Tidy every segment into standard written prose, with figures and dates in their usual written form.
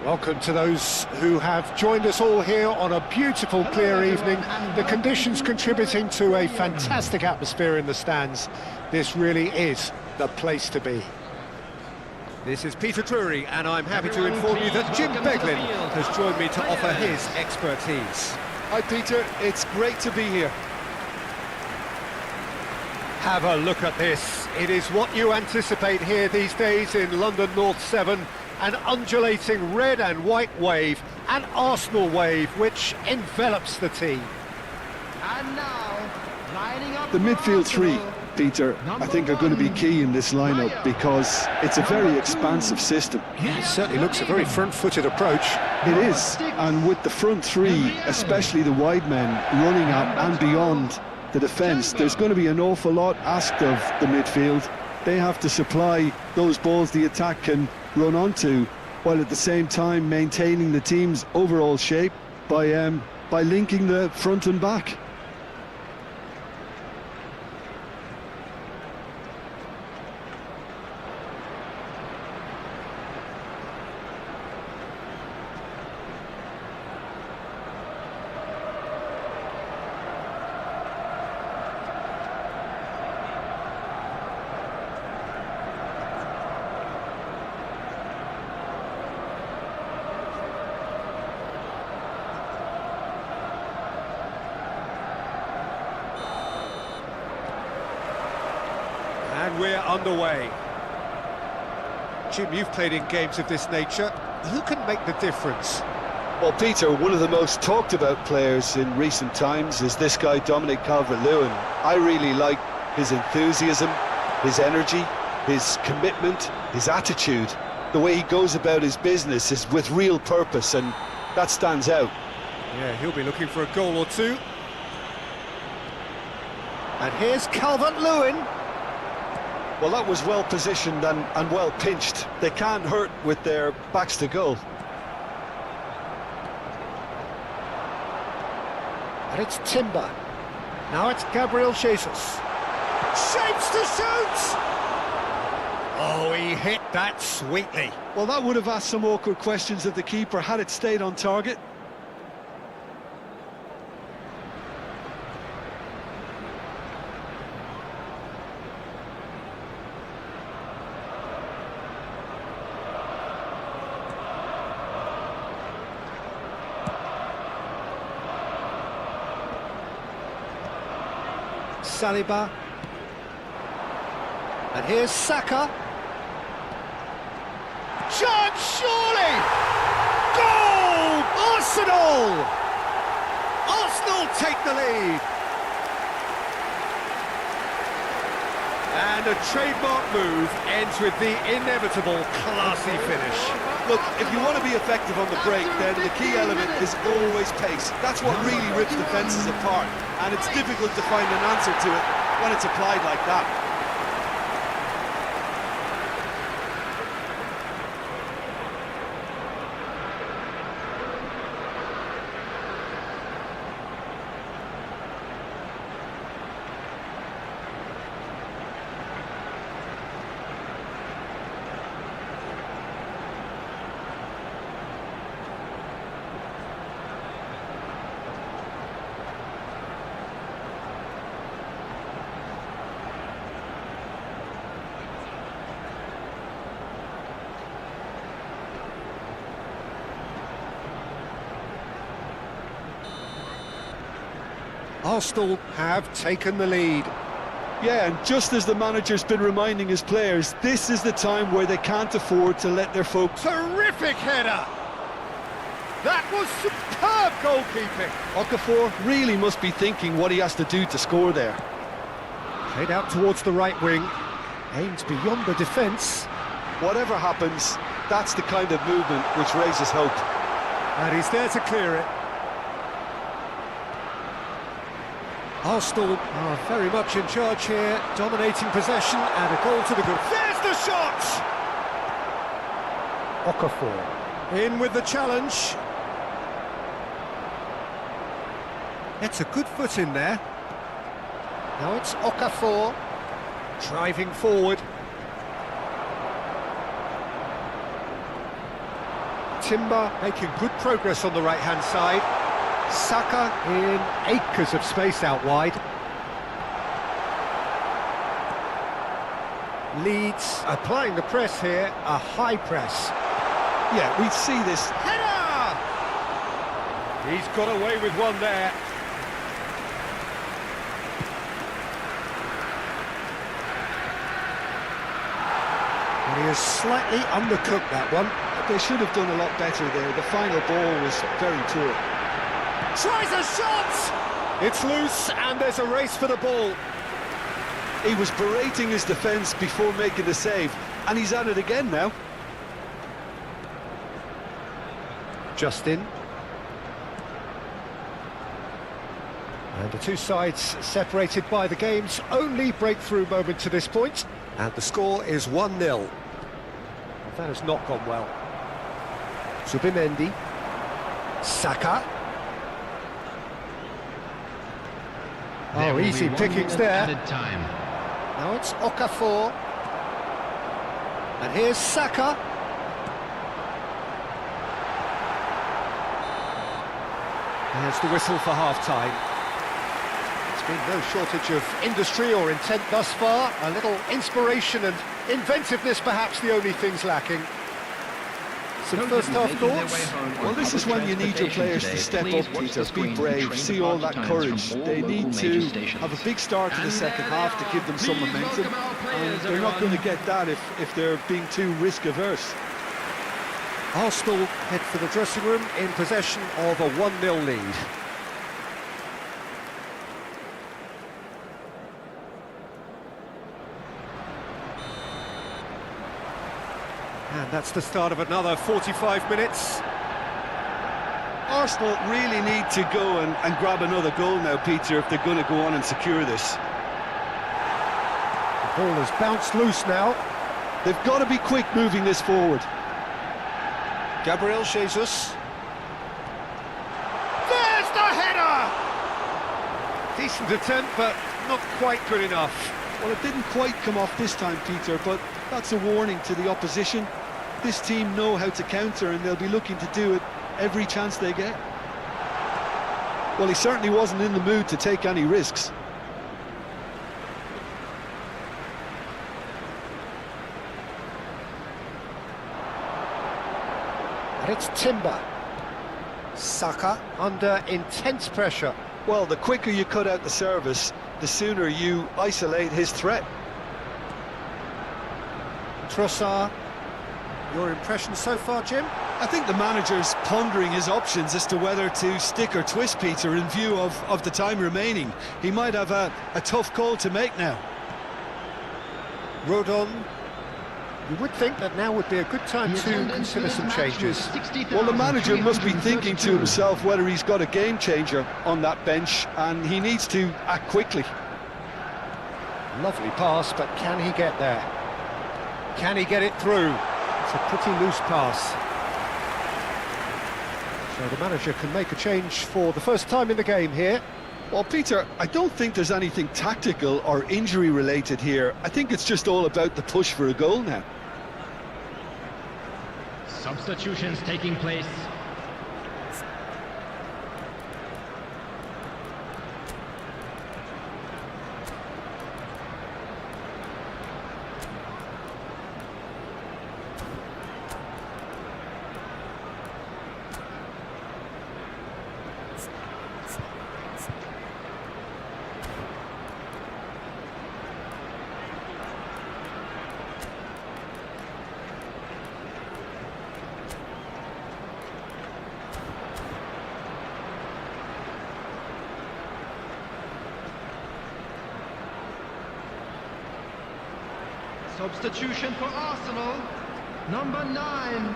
Welcome to those who have joined us all here on a beautiful, clear evening. The conditions contributing to a fantastic atmosphere in the stands. This really is the place to be. This is Peter Drury, and I'm happy to inform you that Jim Beglin has joined me to offer his expertise. Hi Peter, it's great to be here. Have a look at this. It is what you anticipate here these days in London North 7. An undulating red and white wave, an Arsenal wave which envelops the team. And now, lining up The midfield three, Peter, I think are going to be key in this lineup because it's a very expansive system. Yeah, it certainly looks a very front-footed approach. It is, and with the front three, especially the wide men, running up and beyond the defence, there's going to be an awful lot asked of the midfield. They have to supply those balls the attack can run onto, while at the same time maintaining the team's overall shape by linking the front and back. And we're underway. Jim, you've played in games of this nature. Who can make the difference? Well, Peter, one of the most talked about players in recent times is this guy, Dominic Calvert-Lewin. I really like his enthusiasm, his energy, his commitment, his attitude. The way he goes about his business is with real purpose, and that stands out. Yeah, he'll be looking for a goal or two. And here's Calvert-Lewin. Well, that was well positioned and well pinched. They can't hurt with their backs to goal. And it's Timber. Now it's Gabriel Jesus. Shapes to shoot! Oh, he hit that sweetly. Well, that would have asked some awkward questions of the keeper had it stayed on target. Saliba. And here's Saka. Chance, surely! Goal! Arsenal! Arsenal take the lead. And a trademark move ends with the inevitable classy finish. Look, if you want to be effective on the break, then the key element is always pace. That's what really rips defences apart, and it's difficult to find an answer to it when it's applied like that. Arsenal have taken the lead. Yeah, and just as the manager's been reminding his players, this is the time where they can't afford to let their folks... Terrific header! That was superb goalkeeping. Okafor really must be thinking what he has to do to score there. Played out towards the right wing. Aims beyond the defence. Whatever happens, that's the kind of movement which raises hope. And he's there to clear it. Arsenal are very much in charge here, dominating possession and a goal to the good. There's the shot! Okafor in with the challenge. It's a good foot in there. Now it's Okafor driving forward. Timber making good progress on the right-hand side. Saka in acres of space out wide. Leeds applying the press here, a high press. Yeah, we see this. Header! He's got away with one there. And he has slightly undercooked that one. They should have done a lot better there. The final ball was very poor. Tries a shot! It's loose and there's a race for the ball. He was berating his defence before making the save, and he's at it again now. Justin. And the two sides separated by the game's only breakthrough moment to this point. And the score is 1-0. That has not gone well. Zubimendi. Saka. Oh, easy pickings there. Now it's Okafor. And here's Saka. There's the whistle for half-time. There's been no shortage of industry or intent thus far. A little inspiration and inventiveness, perhaps the only things lacking. Some first-half thoughts? Well, this is when you need your players to step up, Peter, be brave, see all that courage. They need to have a big start to the second half to give them some momentum, and they're not going to get that if they're being too risk-averse. Arsenal head for the dressing room in possession of a 1-0 lead. And that's the start of another 45 minutes. Arsenal really need to go and grab another goal now, Peter, if they're going to go on and secure this. The ball has bounced loose now. They've got to be quick moving this forward. Gabriel Jesus. There's the header! Decent attempt, but not quite good enough. Well, it didn't quite come off this time, Peter, but that's a warning to the opposition. This team know how to counter, and they'll be looking to do it every chance they get. Well, he certainly wasn't in the mood to take any risks. And it's Timber. Saka under intense pressure. Well, the quicker you cut out the service, the sooner you isolate his threat. Trossard. Your impression so far, Jim? I think the manager's pondering his options as to whether to stick or twist, Peter, in view of the time remaining. He might have a tough call to make now. Rodon. You would think that now would be a good time to consider some changes. Well, the manager must be thinking to himself whether he's got a game changer on that bench, and he needs to act quickly. Lovely pass, but can he get there? Can he get it through? It's a pretty loose pass. So the manager can make a change for the first time in the game here. Well, Peter, I don't think there's anything tactical or injury related here. I think it's just all about the push for a goal now. Substitutions taking place. Substitution for Arsenal. Number 9,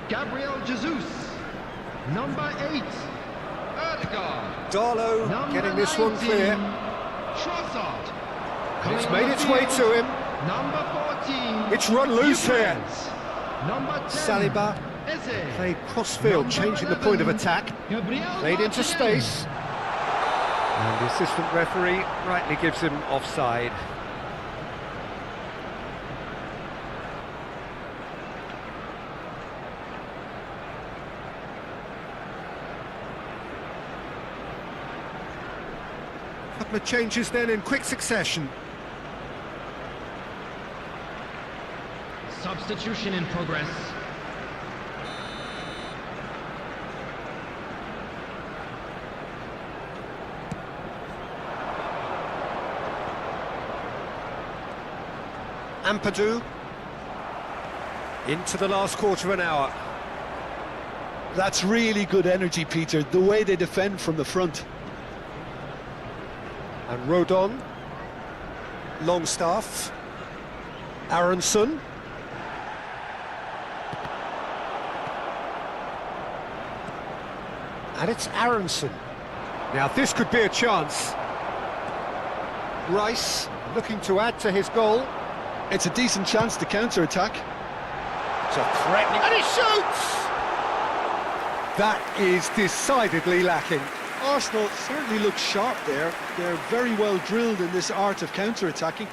Gabriel Jesus. Number 8, Erdegaard. Darlow Number getting this one 19, clear. Trossard. And it's Coming made on its the way field, to him. Number 14. It's run loose here. Number 10. Saliba Eze. played cross-field, Number changing the 11, point of attack. Gabriel Played into Martinez. space. And the assistant referee rightly gives him offside. couple of changes then in quick succession. Substitution in progress. Ampadu into the last quarter of an hour. That's really good energy, Peter, the way they defend from the front. And Rodon, Longstaff, Aronson. And it's Aronson. Now this could be a chance. Rice looking to add to his goal. It's a decent chance to counter-attack. It's a threatening... And he shoots! That is decidedly lacking. Arsenal certainly look sharp there. They're very well drilled in this art of counter-attacking.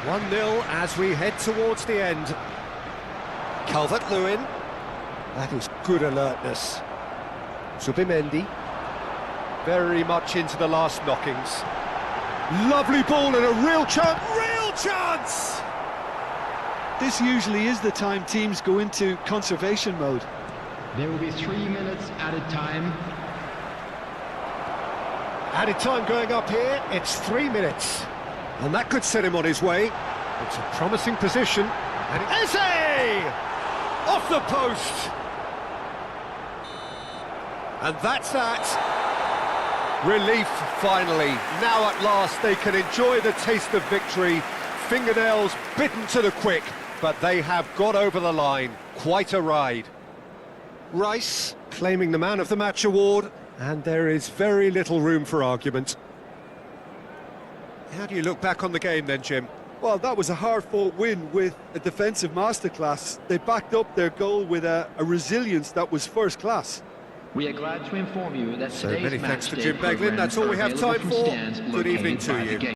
One-nil as we head towards the end. Calvert-Lewin. That is good alertness. Zubimendi. Very much into the last knockings. Lovely ball and a real chance. Real chance! This usually is the time teams go into conservation mode. There will be 3 minutes added time. Added time going up here. It's 3 minutes. And that could set him on his way. It's a promising position. And Eze! Off the post! And that's that. Relief, finally. Now at last they can enjoy the taste of victory. Fingernails bitten to the quick, but they have got over the line. Quite a ride. Rice claiming the Man of the Match award, and there is very little room for argument. How do you look back on the game then, Jim? Well, that was a hard-fought win with a defensive masterclass. They backed up their goal with a resilience that was first class. We are glad to inform you that So today's many match thanks to day Jim Beglin. programs That's all are we have available time from for. stands Good evening located to by the you. gate.